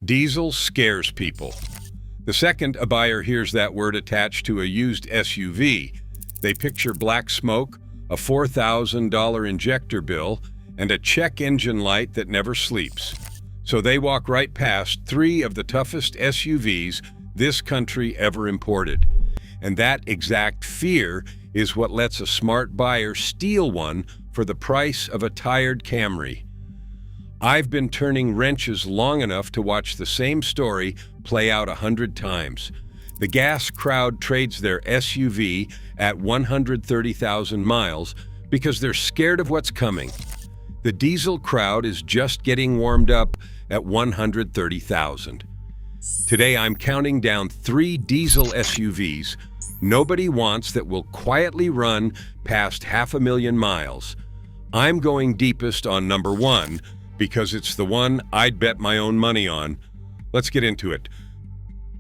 Diesel scares people. The second a buyer hears that word attached to a used SUV, they picture black smoke, a $4,000 injector bill, and a check engine light that never sleeps. So they walk right past three of the toughest SUVs this country ever imported. And that exact fear is what lets a smart buyer steal one for the price of a tired Camry. I've been turning wrenches long enough to watch the same story play out 100 times. The gas crowd trades their SUV at 130,000 miles because they're scared of what's coming. The diesel crowd is just getting warmed up at 130,000. Today I'm counting down 3 diesel SUVs nobody wants that will quietly run past 500,000 miles. I'm going deepest on number 1 because it's the one I'd bet my own money on. Let's get into it.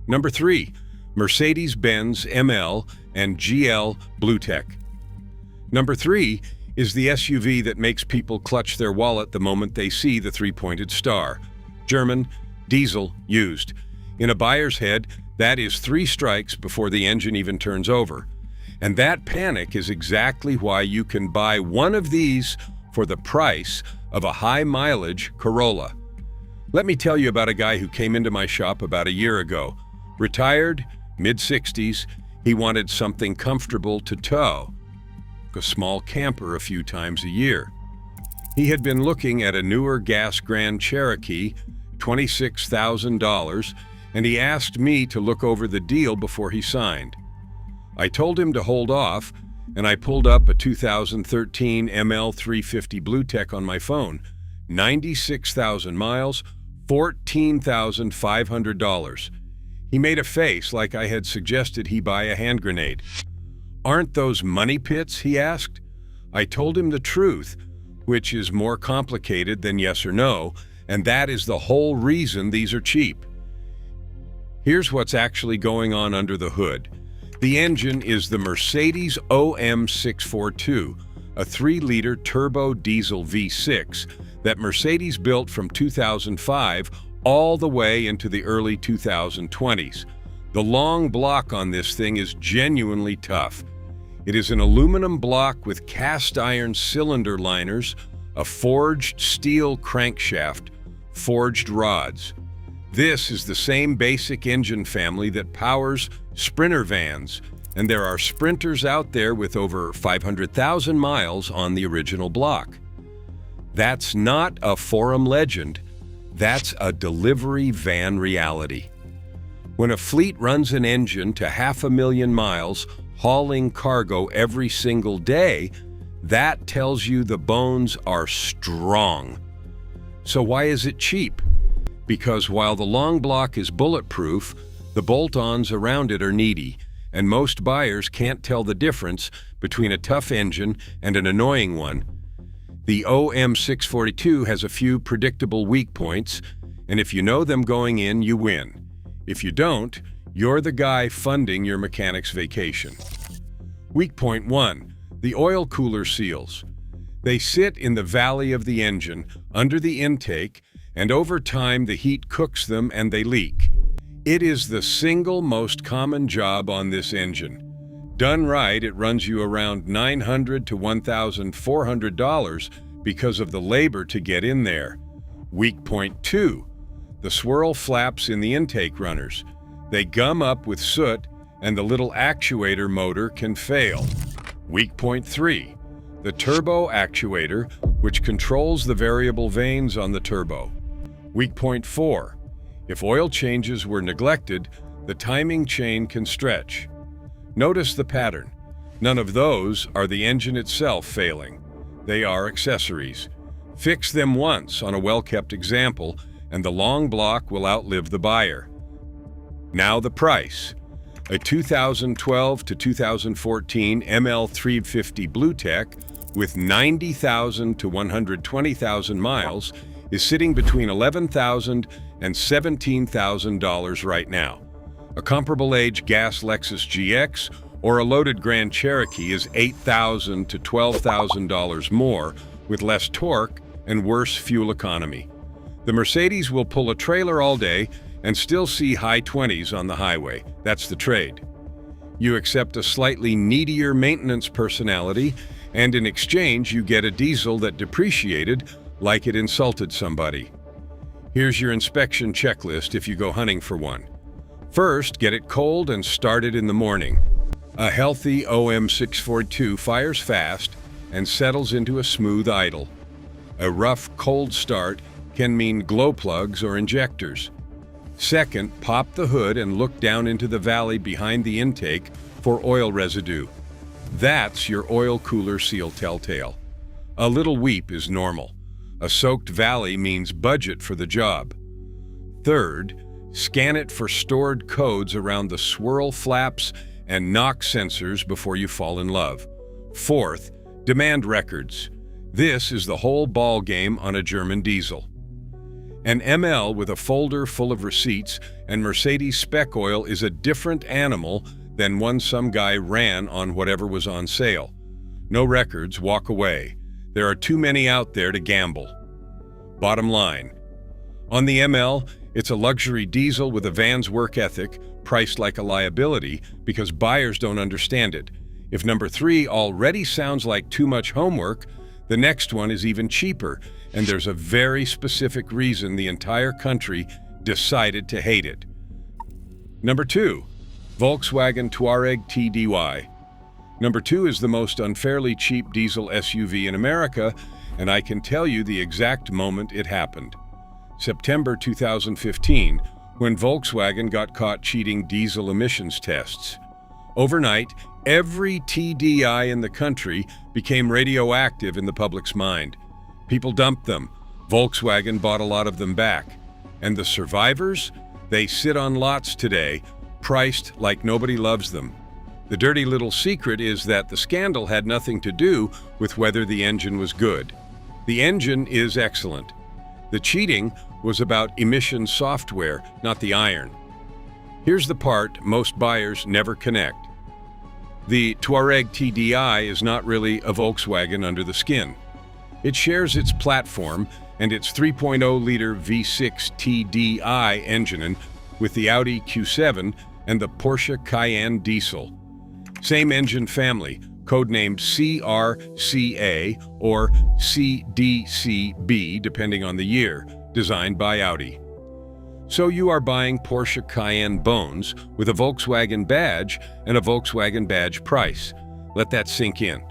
Number 3, Mercedes-Benz ML and GL BlueTEC. Number 3 is the SUV that makes people clutch their wallet the moment they see the 3-pointed star. German, diesel, used. In a buyer's head, that is 3 strikes before the engine even turns over. And that panic is exactly why you can buy one of these for the price of a high-mileage Corolla. Let me tell you about a guy who came into my shop about a year ago. Retired, mid-60s, he wanted something comfortable to tow. A small camper a few times a year. He had been looking at a newer gas Grand Cherokee, $26,000, and he asked me to look over the deal before he signed. I told him to hold off, and I pulled up a 2013 ML 350 BlueTEC on my phone. 96,000 miles, $14,500. He made a face like I had suggested he buy a hand grenade. "Aren't those money pits?" he asked. I told him the truth, which is more complicated than yes or no, and that is the whole reason these are cheap. Here's what's actually going on under the hood. The engine is the Mercedes OM642, a 3-liter turbo diesel V6 that Mercedes built from 2005 all the way into the early 2020s. The long block on this thing is genuinely tough. It is an aluminum block with cast iron cylinder liners, a forged steel crankshaft, forged rods. This is the same basic engine family that powers Sprinter vans, and there are Sprinters out there with over 500,000 miles on the original block. That's not a forum legend, that's a delivery van reality. When a fleet runs an engine to 500,000 miles, hauling cargo every single day, that tells you the bones are strong. So why is it cheap? Because while the long block is bulletproof, the bolt-ons around it are needy, and most buyers can't tell the difference between a tough engine and an annoying one. The OM642 has a few predictable weak points, and if you know them going in, you win. If you don't, you're the guy funding your mechanic's vacation. Weak point 1, the oil cooler seals. They sit in the valley of the engine, under the intake, and over time the heat cooks them and they leak. It is the single most common job on this engine. Done right, it runs you around $900 to $1,400 because of the labor to get in there. Weak point 2, the swirl flaps in the intake runners. They gum up with soot and the little actuator motor can fail. Weak point 3, the turbo actuator, which controls the variable vanes on the turbo. Weak point 4, if oil changes were neglected, the timing chain can stretch. Notice the pattern. None of those are the engine itself failing. They are accessories. Fix them once on a well-kept example, and the long block will outlive the buyer. Now the price. A 2012 to 2014 ML 350 BlueTEC with 90,000 to 120,000 miles is sitting between $11,000 and $17,000 right now. A comparable age gas Lexus GX or a loaded Grand Cherokee is $8,000 to $12,000 more with less torque and worse fuel economy. The Mercedes will pull a trailer all day and still see high 20s on the highway. That's the trade. You accept a slightly needier maintenance personality, and in exchange you get a diesel that depreciated like it insulted somebody. Here's your inspection checklist if you go hunting for one. First, get it cold and start it in the morning. A healthy OM642 fires fast and settles into a smooth idle. A rough, cold start can mean glow plugs or injectors. Second, pop the hood and look down into the valley behind the intake for oil residue. That's your oil cooler seal telltale. A little weep is normal. A soaked valley means budget for the job. Third, scan it for stored codes around the swirl flaps and knock sensors before you fall in love. Fourth, demand records. This is the whole ball game on a German diesel. An ML with a folder full of receipts and Mercedes spec oil is a different animal than one some guy ran on whatever was on sale. No records, walk away. There are too many out there to gamble. Bottom line. On the ML, it's a luxury diesel with a van's work ethic, priced like a liability because buyers don't understand it. If number 3 already sounds like too much homework, the next one is even cheaper, and there's a very specific reason the entire country decided to hate it. Number 2, Volkswagen Touareg TDI. Number 2 is the most unfairly cheap diesel SUV in America, and I can tell you the exact moment it happened. September 2015, when Volkswagen got caught cheating diesel emissions tests. Overnight, every TDI in the country became radioactive in the public's mind. People dumped them. Volkswagen bought a lot of them back. And the survivors? They sit on lots today, priced like nobody loves them. The dirty little secret is that the scandal had nothing to do with whether the engine was good. The engine is excellent. The cheating was about emission software, not the iron. Here's the part most buyers never connect. The Touareg TDI is not really a Volkswagen under the skin. It shares its platform and its 3.0-liter V6 TDI engine with the Audi Q7 and the Porsche Cayenne diesel. Same engine family, codenamed CRCA or CDCB depending on the year, designed by Audi. So you are buying Porsche Cayenne bones with a Volkswagen badge and a Volkswagen badge price. Let that sink in.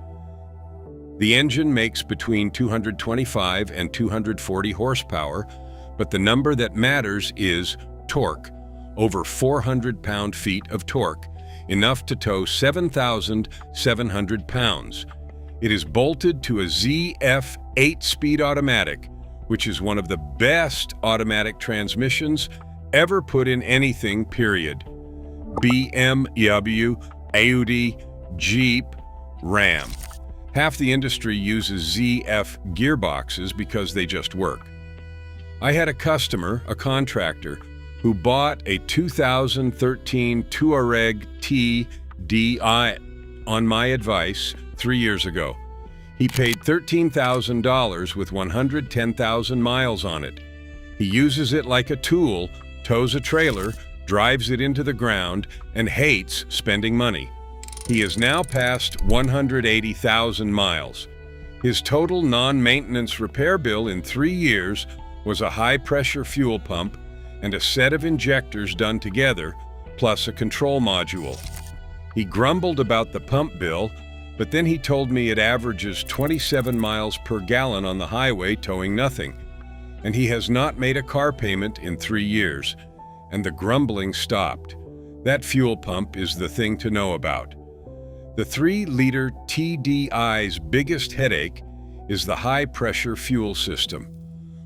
The engine makes between 225 and 240 horsepower, but the number that matters is torque, over 400 pound-feet of torque, enough to tow 7,700 pounds. It is bolted to a ZF 8-speed automatic, which is one of the best automatic transmissions ever put in anything, period. BMW, Audi, Jeep, Ram. Half the industry uses ZF gearboxes because they just work. I had a customer, a contractor, who bought a 2013 Touareg TDI on my advice 3 years ago. He paid $13,000 with 110,000 miles on it. He uses it like a tool, tows a trailer, drives it into the ground, and hates spending money. He has now passed 180,000 miles. His total non-maintenance repair bill in 3 years was a high-pressure fuel pump and a set of injectors done together, plus a control module. He grumbled about the pump bill, but then he told me it averages 27 miles per gallon on the highway towing nothing, and he has not made a car payment in 3 years, and the grumbling stopped. That fuel pump is the thing to know about. The 3-liter TDI's biggest headache is the high-pressure fuel system.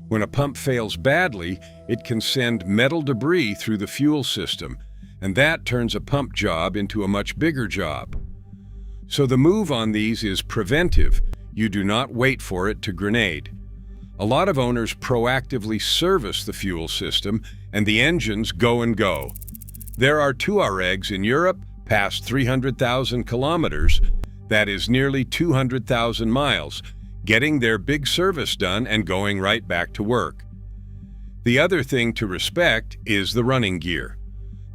When a pump fails badly, it can send metal debris through the fuel system, and that turns a pump job into a much bigger job. So the move on these is preventive. You do not wait for it to grenade. A lot of owners proactively service the fuel system, and the engines go and go. There are Touaregs in Europe past 300,000 kilometers, that is nearly 200,000 miles, getting their big service done and going right back to work. The other thing to respect is the running gear.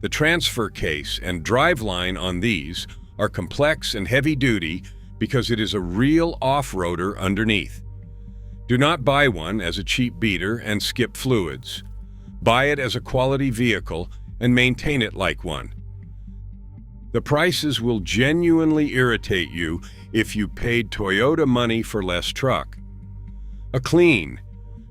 The transfer case and driveline on these are complex and heavy-duty because it is a real off-roader underneath. Do not buy one as a cheap beater and skip fluids. Buy it as a quality vehicle and maintain it like one. The prices will genuinely irritate you if you paid Toyota money for less truck. A clean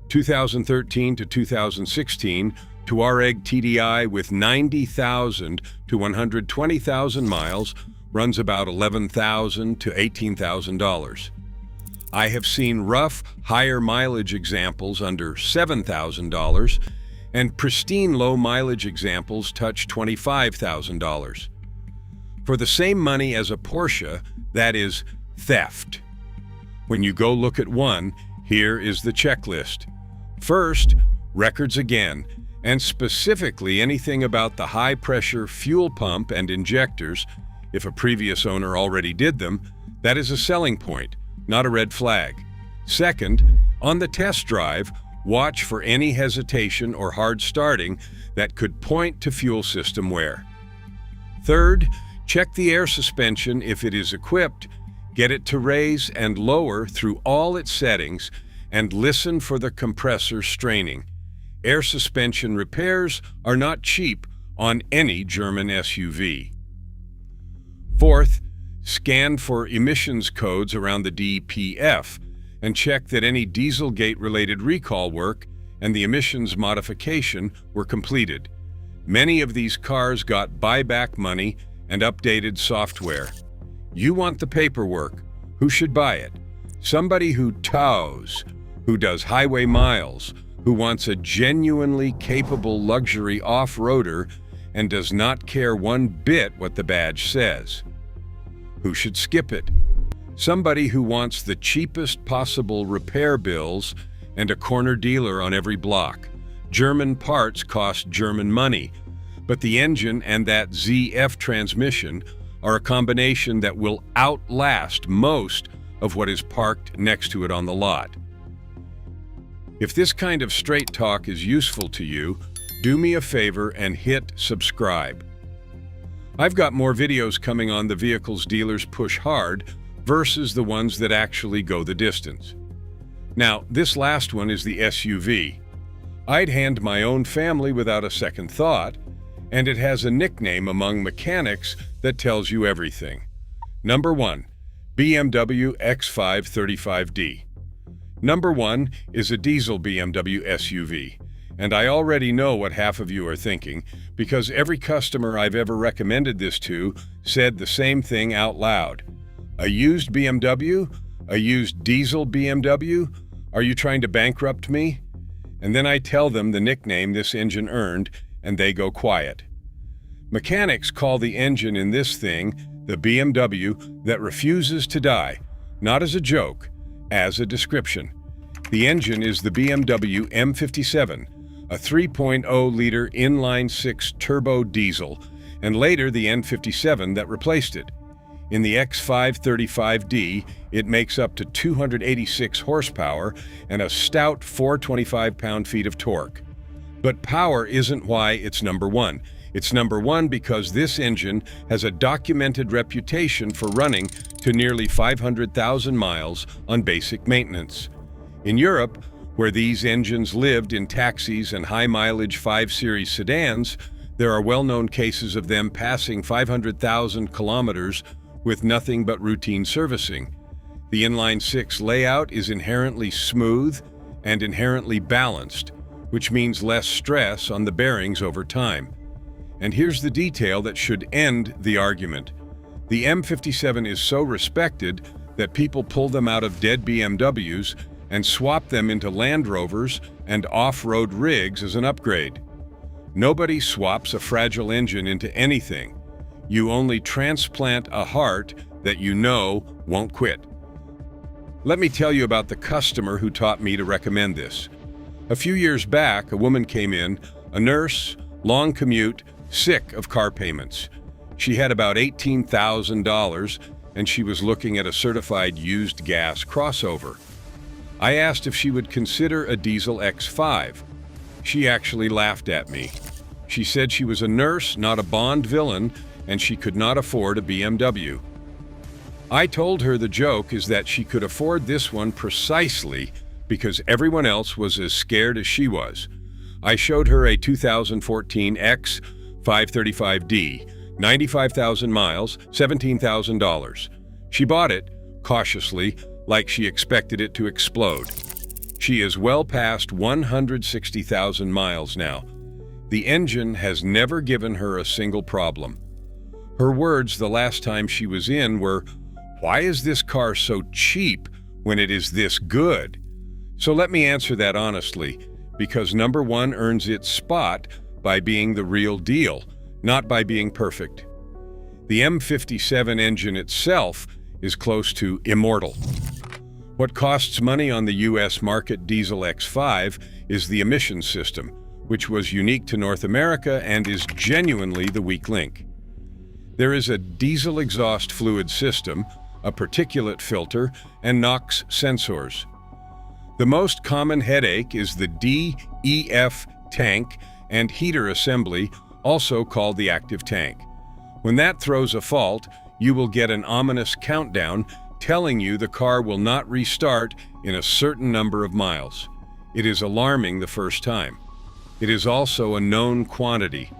2013 to 2016 Touareg TDI with 90,000 to 120,000 miles runs about $11,000 to $18,000. I have seen rough, higher mileage examples under $7,000 and pristine low mileage examples touch $25,000. For the same money as a Porsche, that is theft. When you go look at one, here is the checklist. First, records again, and specifically anything about the high-pressure fuel pump and injectors. If a previous owner already did them, that is a selling point, not a red flag. Second, on the test drive, watch for any hesitation or hard starting that could point to fuel system wear. Third, check the air suspension if it is equipped, get it to raise and lower through all its settings, and listen for the compressor straining. Air suspension repairs are not cheap on any German SUV. Fourth, scan for emissions codes around the DPF and check that any Dieselgate-related recall work and the emissions modification were completed. Many of these cars got buyback money and updated software. You want the paperwork. Who should buy it? Somebody who tows, who does highway miles, who wants a genuinely capable luxury off-roader and does not care one bit what the badge says. Who should skip it? Somebody who wants the cheapest possible repair bills and a corner dealer on every block. German parts cost German money, but the engine and that ZF transmission are a combination that will outlast most of what is parked next to it on the lot. If this kind of straight talk is useful to you, do me a favor and hit subscribe. I've got more videos coming on the vehicles dealers push hard versus the ones that actually go the distance. Now, this last one is the SUV. I'd hand my own family without a second thought, and it has a nickname among mechanics that tells you everything. Number 1, BMW X5 35D. Number 1 is a diesel BMW SUV, and I already know what half of you are thinking because every customer I've ever recommended this to said the same thing out loud. A used BMW? A used diesel BMW? Are you trying to bankrupt me? And then I tell them the nickname this engine earned, and they go quiet. Mechanics call the engine in this thing the BMW that refuses to die, not as a joke, as a description. The engine is the BMW M57, a 3.0-liter inline-six turbo diesel, and later the N57 that replaced it. In the X5 35D, it makes up to 286 horsepower and a stout 425 pound-feet of torque. But power isn't why it's number 1. It's number 1 because this engine has a documented reputation for running to nearly 500,000 miles on basic maintenance. In Europe, where these engines lived in taxis and high-mileage 5 Series sedans, there are well-known cases of them passing 500,000 kilometers with nothing but routine servicing. The inline-six layout is inherently smooth and inherently balanced, which means less stress on the bearings over time. And here's the detail that should end the argument. The M57 is so respected that people pull them out of dead BMWs and swap them into Land Rovers and off-road rigs as an upgrade. Nobody swaps a fragile engine into anything. You only transplant a heart that you know won't quit. Let me tell you about the customer who taught me to recommend this. A few years back, a woman came in, a nurse, long commute, sick of car payments. She had about $18,000 and she was looking at a certified used gas crossover. I asked if she would consider a diesel X5. She actually laughed at me. She said she was a nurse, not a Bond villain, and she could not afford a BMW. I told her the joke is that she could afford this one precisely because everyone else was as scared as she was. I showed her a 2014 X535D, 95,000 miles, $17,000. She bought it, cautiously, like she expected it to explode. She is well past 160,000 miles now. The engine has never given her a single problem. Her words the last time she was in were, "Why is this car so cheap when it is this good?" So let me answer that honestly, because number one earns its spot by being the real deal, not by being perfect. The M57 engine itself is close to immortal. What costs money on the US market diesel X5 is the emissions system, which was unique to North America and is genuinely the weak link. There is a diesel exhaust fluid system, a particulate filter, and NOx sensors. The most common headache is the DEF tank and heater assembly, also called the active tank. When that throws a fault, you will get an ominous countdown telling you the car will not restart in a certain number of miles. It is alarming the first time. It is also a known quantity.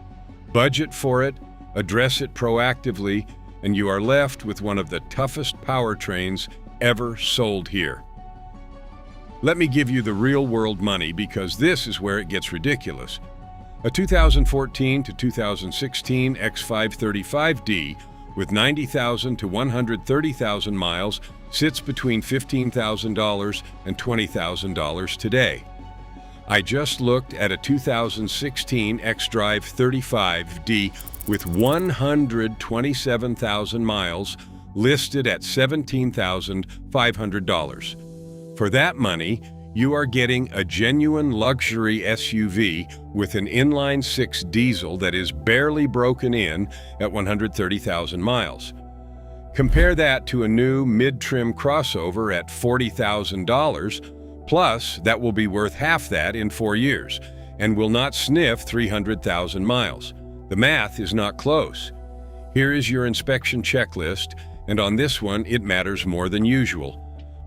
Budget for it, address it proactively, and you are left with one of the toughest powertrains ever sold here. Let me give you the real-world money because this is where it gets ridiculous. A 2014 to 2016 X535D with 90,000 to 130,000 miles sits between $15,000 and $20,000 today. I just looked at a 2016 xDrive 35D with 127,000 miles listed at $17,500. For that money, you are getting a genuine luxury SUV with an inline-six diesel that is barely broken in at 130,000 miles. Compare that to a new mid-trim crossover at $40,000, plus that will be worth half that in 4 years and will not sniff 300,000 miles. The math is not close. Here is your inspection checklist, and on this one it matters more than usual.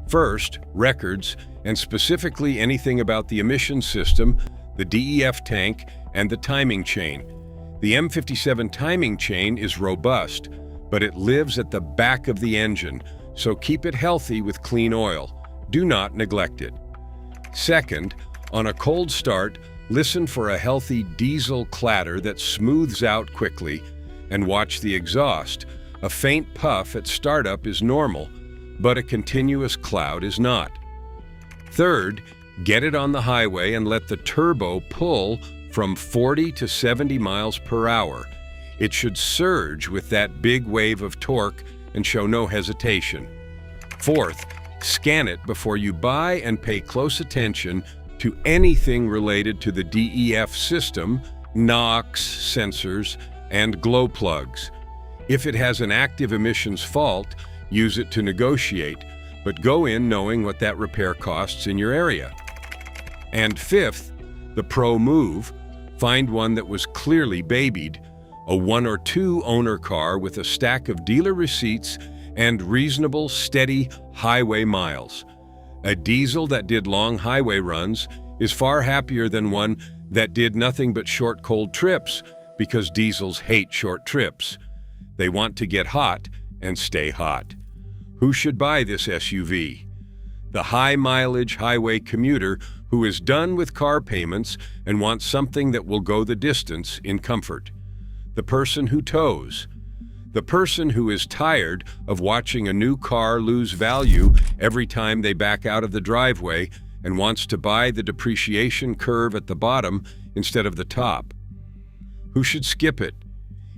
First, records, and specifically anything about the emission system, the DEF tank, and the timing chain. The M57 timing chain is robust, but it lives at the back of the engine, so keep it healthy with clean oil. Do not neglect it. Second, on a cold start, listen for a healthy diesel clatter that smooths out quickly, and watch the exhaust. A faint puff at startup is normal, but a continuous cloud is not. Third, get it on the highway and let the turbo pull from 40 to 70 miles per hour. It should surge with that big wave of torque and show no hesitation. Fourth, scan it before you buy and pay close attention to anything related to the DEF system, NOx sensors, and glow plugs. If it has an active emissions fault, use it to negotiate, but go in knowing what that repair costs in your area. And fifth, the pro move, find one that was clearly babied, a 1 or 2 owner car with a stack of dealer receipts and reasonable, steady highway miles. A diesel that did long highway runs is far happier than one that did nothing but short, cold trips, because diesels hate short trips. They want to get hot and stay hot. Who should buy this SUV? The high-mileage highway commuter who is done with car payments and wants something that will go the distance in comfort. The person who tows. The person who is tired of watching a new car lose value every time they back out of the driveway and wants to buy the depreciation curve at the bottom instead of the top. Who should skip it?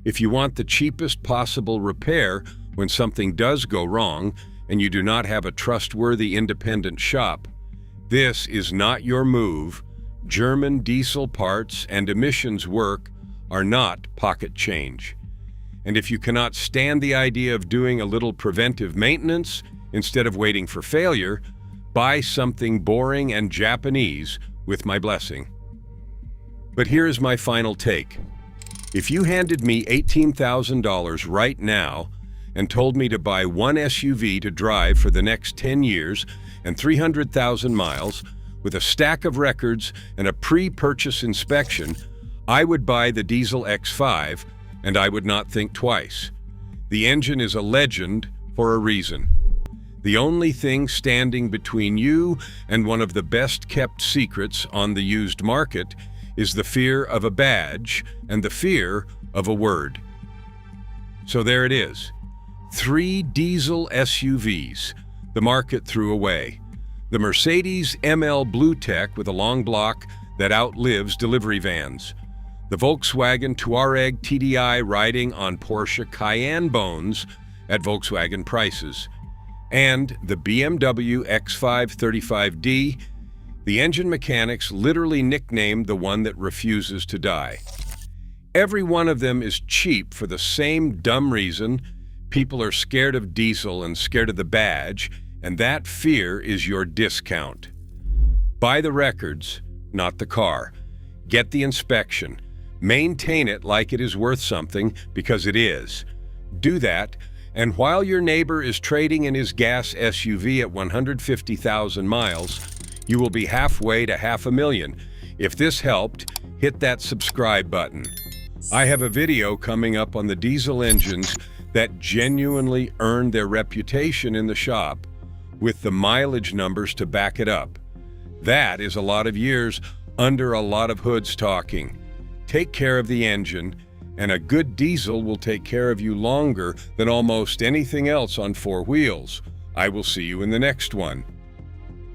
If you want the cheapest possible repair when something does go wrong and you do not have a trustworthy independent shop, this is not your move. German diesel parts and emissions work are not pocket change. And if you cannot stand the idea of doing a little preventive maintenance instead of waiting for failure, buy something boring and Japanese with my blessing. But here is my final take. If you handed me $18,000 right now and told me to buy one SUV to drive for the next 10 years and 300,000 miles with a stack of records and a pre-purchase inspection, I would buy the diesel X5 and I would not think twice. The engine is a legend for a reason. The only thing standing between you and one of the best-kept secrets on the used market is the fear of a badge and the fear of a word. So there it is. 3 diesel SUVs the market threw away. The Mercedes ML BlueTEC with a long block that outlives delivery vans. The Volkswagen Touareg TDI riding on Porsche Cayenne bones at Volkswagen prices. And the BMW X5 35D, the engine mechanics literally nicknamed the one that refuses to die. Every one of them is cheap for the same dumb reason. People are scared of diesel and scared of the badge, and that fear is your discount. Buy the records, not the car. Get the inspection. Maintain it like it is worth something, because it is. Do that, and while your neighbor is trading in his gas SUV at 150,000 miles, you will be halfway to $500,000. If this helped, hit that subscribe button. I have a video coming up on the diesel engines that genuinely earned their reputation in the shop, with the mileage numbers to back it up. That is a lot of years under a lot of hoods talking. Take care of the engine, and a good diesel will take care of you longer than almost anything else on 4 wheels. I will see you in the next one.